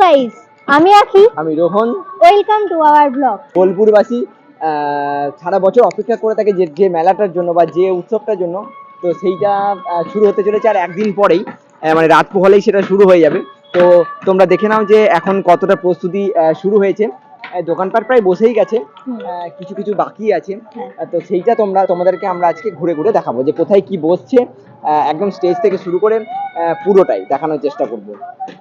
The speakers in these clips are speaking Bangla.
গাইস, আমি আখি, আমি Rohan. Welcome to our blog. বোলপুরবাসী সারা বছর অপেক্ষা করে থাকে যে মেলাটার জন্য বা যে উৎসবটার জন্য। তো সেইটা শুরু হতে চলেছে আর একদিন পরেই, মানে রাত পোহালেই সেটা শুরু হয়ে যাবে। তো তোমরা দেখে নাও যে এখন কতটা প্রস্তুতি শুরু হয়েছে। দোকানপাট প্রায় বসেই গেছে, কিছু কিছু বাকি আছে। তো সেইটা তোমাদেরকে আমরা আজকে ঘুরে ঘুরে দেখাবো যে কোথায় কি বসছে, একদম স্টেজ থেকে শুরু করে পুরোটাই দেখানোর চেষ্টা করবো।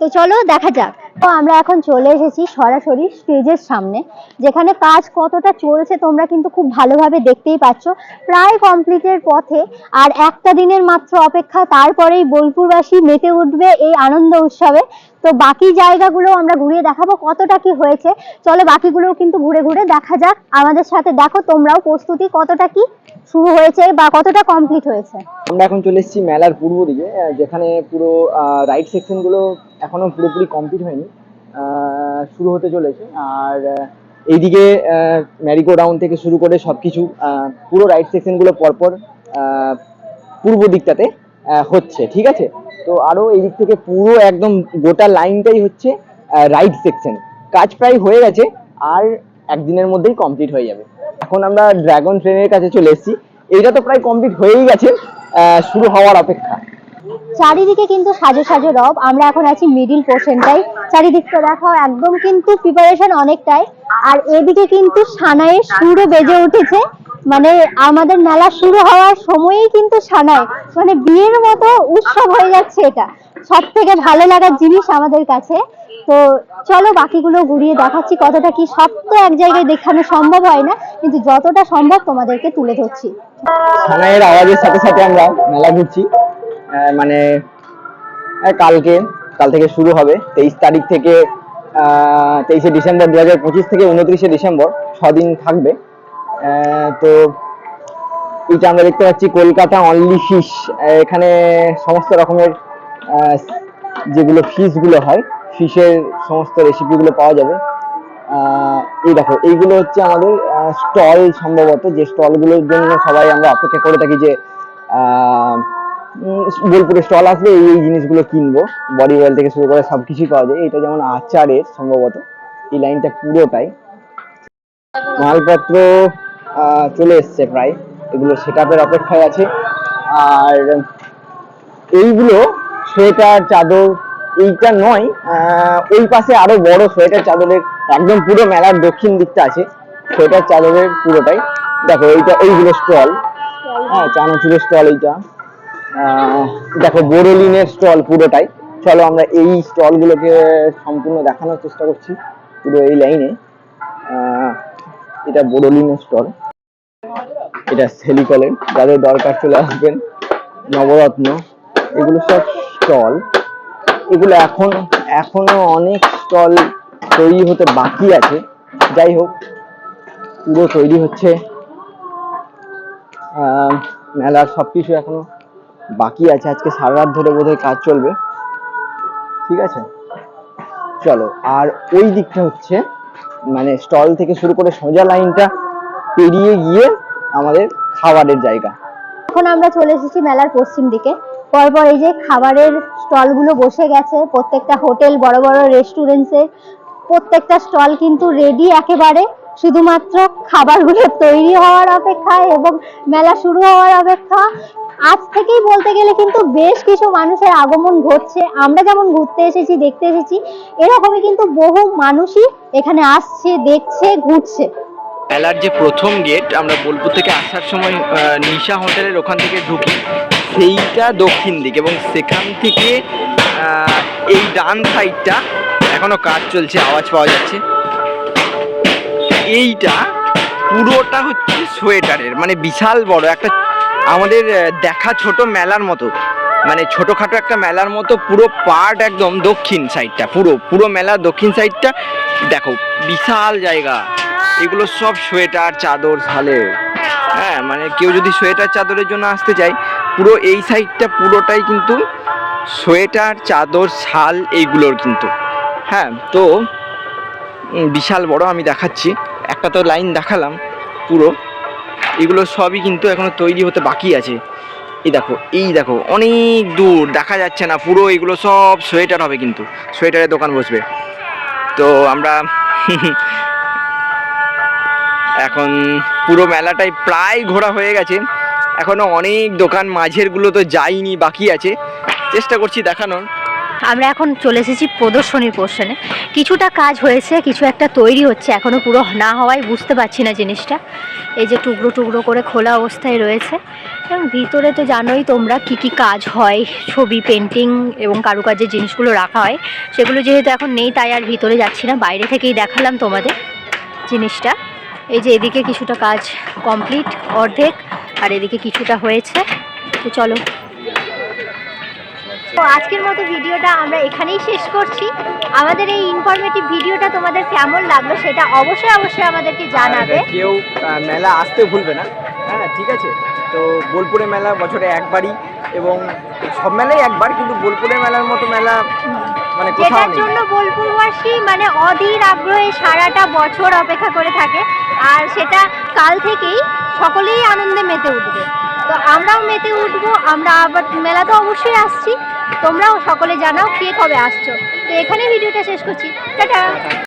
তো চলো দেখা যাক। তো আমরা এখন চলে এসেছি সরাসরি স্টেজের সামনে, যেখানে কাজ কতটা চলছে তোমরা কিন্তু খুব ভালোভাবে দেখতেই পাচ্ছ। প্রায় কমপ্লিটের পথে, আর একটা দিনের মাত্র অপেক্ষা, তারপরেই বোলপুরবাসী মেতে উঠবে এই আনন্দ উৎসবে। তো বাকি জায়গাগুলো আমরা ঘুরিয়ে দেখাবো কতটা কি হয়েছে। চলো বাকিগুলোও কিন্তু ঘুরে ঘুরে দেখা যাক। আমাদের সাথে দেখো তোমরাও প্রস্তুতি কতটা কি শুরু হয়েছে বা কতটা কমপ্লিট হয়েছে। আমরা এখন চলে এসেছি মেলার পূর্ব দিকে, যেখানে পুরো রাইড সেকশন গুলো এখনো পুরোপুরি কমপ্লিট হয়নি, শুরু হতে চলেছে। আর এইদিকে ম্যারিগো রাউন্ড থেকে শুরু করে সবকিছু পুরো রাইড সেকশন গুলো পরপর পূর্ব দিকটাতে হচ্ছে, ঠিক আছে। তো আরো এই দিক থেকে পুরো একদম গোটা লাইনটাই হচ্ছে রাইড সেকশন। কাজ প্রায় হয়ে গেছে, আর একদিনের মধ্যেই কমপ্লিট হয়ে যাবে। এখন আমরা ড্রাগন ট্রেনের কাছে চলে এসেছি। এইটা তো প্রায় কমপ্লিট হয়েই গেছে, শুরু হওয়ার অপেক্ষা। চারিদিকে কিন্তু সাজো সাজো রব। আমরা এখন আছি মিডিল পোর্শনটাই। চারিদিকটা দেখো, একদম কিন্তু প্রিপারেশন অনেকটাই। আর এদিকে কিন্তু সানাইয়ের সুরও বেজে উঠেছে। মানে আমাদের মেলা শুরু হওয়ার সময়ই কিন্তু সানাই, মানে বিয়ের মতো উৎসব হয়ে যাচ্ছে। এটা সব থেকে ভালো লাগার জিনিস আমাদের কাছে। তো চলো বাকিগুলো ঘুরিয়ে দেখাচ্ছি কতটা কি। সব তো এক জায়গায় দেখানো সম্ভব হয় না, কিন্তু যতটা সম্ভব তোমাদেরকে তুলে ধরছি। সানাইয়ের আওয়াজের সাথে সাথে আমরা মেলা ঘুরছি। মানে কাল থেকে শুরু হবে, 23 তারিখ থেকে 23শে ডিসেম্বর 2025 থেকে 29শে ডিসেম্বর 6 দিন থাকবে। তো এটা আমরা দেখতে পাচ্ছি কলকাতা অনলি ফিশ। এখানে সমস্ত রকমের যেগুলো ফিশ গুলো হয়, ফিশের সমস্ত রেসিপি গুলো পাওয়া যাবে। এই দেখো, এইগুলো হচ্ছে আমাদের স্টল, সম্ভবত যে স্টল গুলোর জন্য সবাই আমরা অপেক্ষা করে থাকি যে বোলপুরে স্টল আসবে, এই জিনিসগুলো কিনবো। বডি অয়েল থেকে শুরু করে সবকিছুই পাওয়া যায়। এটা যেমন আচারের, সম্ভবত এই লাইনটা পুরোটাই মালপত্র চলে এসছে প্রায়, এগুলো সেটআপের অপেক্ষায় আছে। আর এইগুলো সোয়েটার চাদর, এইটা নয়, ওই পাশে আরো বড় সোয়েটার চাদরের একদম পুরো মেলার দক্ষিণ দিকটা আছে সোয়েটার চাদরের পুরোটাই। দেখো এইগুলো স্টল, হ্যাঁ, চানাচুরের স্টল। এইটা দেখো বোরোলিনের স্টল পুরোটাই। চলো আমরা এই স্টল গুলোকে সম্পূর্ণ দেখানোর চেষ্টা করছি পুরো এই লাইনে। এটা বোরোলিনের স্টল, এটা সেলিকলের, যাদের দরকার চলে আসবেন। নবরত্ন, এগুলো সব স্টল। এগুলো এখনো অনেক স্টল তৈরি হতে বাকি আছে। যাই হোক, পুরো তৈরি হচ্ছে। মেলার সবকিছু এখনো বাকি আছে। আজকে সারা রাত ধরে বোধহয় কাজ চলবে, ঠিক আছে। চলো, আর ওই দিকটা হচ্ছে মানে স্টল থেকে শুরু করে সোজা লাইনটা পেরিয়ে গিয়ে আমাদের খাবারের জায়গা। এখন আমরা চলে এসেছি মেলার পশ্চিম দিকে। পরপর এই যে খাবারের স্টল গুলো বসে গেছে। প্রত্যেকটা হোটেল, বড় বড় রেস্টুরেন্টসের প্রত্যেকটা স্টল কিন্তু রেডি একেবারে। শুধুমাত্র খাবারগুলো তৈরি হওয়ার অপেক্ষায় এবং মেলা শুরু হওয়ার অপেক্ষা। আজ থেকেই বলতে গেলে কিন্তু বেশ কিছু মানুষের আগমন ঘটছে। আমরা যেমন ঘুরতে এসেছি, দেখতে এসেছি, এরকমই কিন্তু বহু মানুষই এখানে আসছে, দেখছে, ঘুরছে। মেলার যে প্রথম গেট, আমরা বোলপুর থেকে আসার সময় নিশা হোটেলের ওখান থেকে ঢুকি, সেইটা দক্ষিণ দিক, এবং সেখান থেকে এই ডান সাইডটা এখনো কাজ চলছে, আওয়াজ পাওয়া যাচ্ছে। এইটা পুরোটা হচ্ছে সোয়েটারের, মানে বিশাল বড় একটা আমাদের দেখা ছোট মেলার মতো, মানে ছোটখাটো একটা মেলার মতো পুরো পার্ট, একদম দক্ষিণ সাইডটা, পুরো মেলার দক্ষিণ সাইডটা দেখো, বিশাল জায়গা। এগুলো সব সোয়েটার চাদর শালের, হ্যাঁ, মানে কেউ যদি সোয়েটার চাদরের জন্য আসতে চায়, পুরো এই সাইডটা পুরোটাই কিন্তু সোয়েটার চাদর শাল এইগুলোর কিন্তু, হ্যাঁ। তো বিশাল বড়, আমি দেখাচ্ছি, একটা তো লাইন দেখালাম পুরো। এগুলো সবই কিন্তু এখনো তৈরি হতে বাকি আছে। এই দেখো অনেক দূর দেখা যাচ্ছে না পুরো, এগুলো সব সোয়েটার হবে, কিন্তু সোয়েটারের দোকান বসবে। তো আমরা এখন পুরো মেলাটাই প্রায় ঘোরা হয়ে গেছে, এখনো অনেক দোকান মাঝের গুলো তো যাইনি, বাকি আছে, চেষ্টা করছি দেখানোর। আমরা এখন চলে এসেছি প্রদর্শনীর পোর্শনে। কিছুটা কাজ হয়েছে, কিছু একটা তৈরি হচ্ছে, এখনো পুরো না হওয়ায় বুঝতে পারছি না জিনিসটা। এই যে টুকরো টুকরো করে খোলা অবস্থায় রয়েছে, এবং ভিতরে তো জানোই তোমরা কি কি কাজ হয়, ছবি, পেন্টিং এবং কারুকার্যের জিনিসগুলো রাখা হয়। সেগুলো যেহেতু এখন নেই তাই আর ভিতরে যাচ্ছি না, বাইরে থেকেই দেখালাম তোমাদের জিনিসটা। এই যে এদিকে কিছুটা কাজ কমপ্লিট অর্ধেক, আর এদিকে কিছুটা হয়েছে। তো চলো, তো আজকের মতো ভিডিওটা আমরা এখানেই শেষ করছি। আমাদের এই ইনফরমেটিভ ভিডিওটা তোমাদের কেমন লাগলো সেটা অবশ্যই অবশ্যই আমাদেরকে জানাবে। কেউ মেলা আসতে ভুলবে না, হ্যাঁ ঠিক আছে। তো বোলপুরে মেলা বছরে একবারই, এবং সব মেলাই একবার, কিন্তু বোলপুরে মেলার মতো মেলা মানে কোথাও যেটার নেই। জন্য বোলপুরবাসী মানে অধীর আগ্রহে সারাটা বছর অপেক্ষা করে থাকে, আর সেটা কাল থেকেই সকলেই আনন্দে মেতে উঠবে। তো আমরাও মেতে উঠবো, আমরা আবার মেলা তো অবশ্যই আসছি, তোমরাও সকলে জানাও কে কবে আসছো। তো এখানে ভিডিওটা শেষ করছি, টাটা।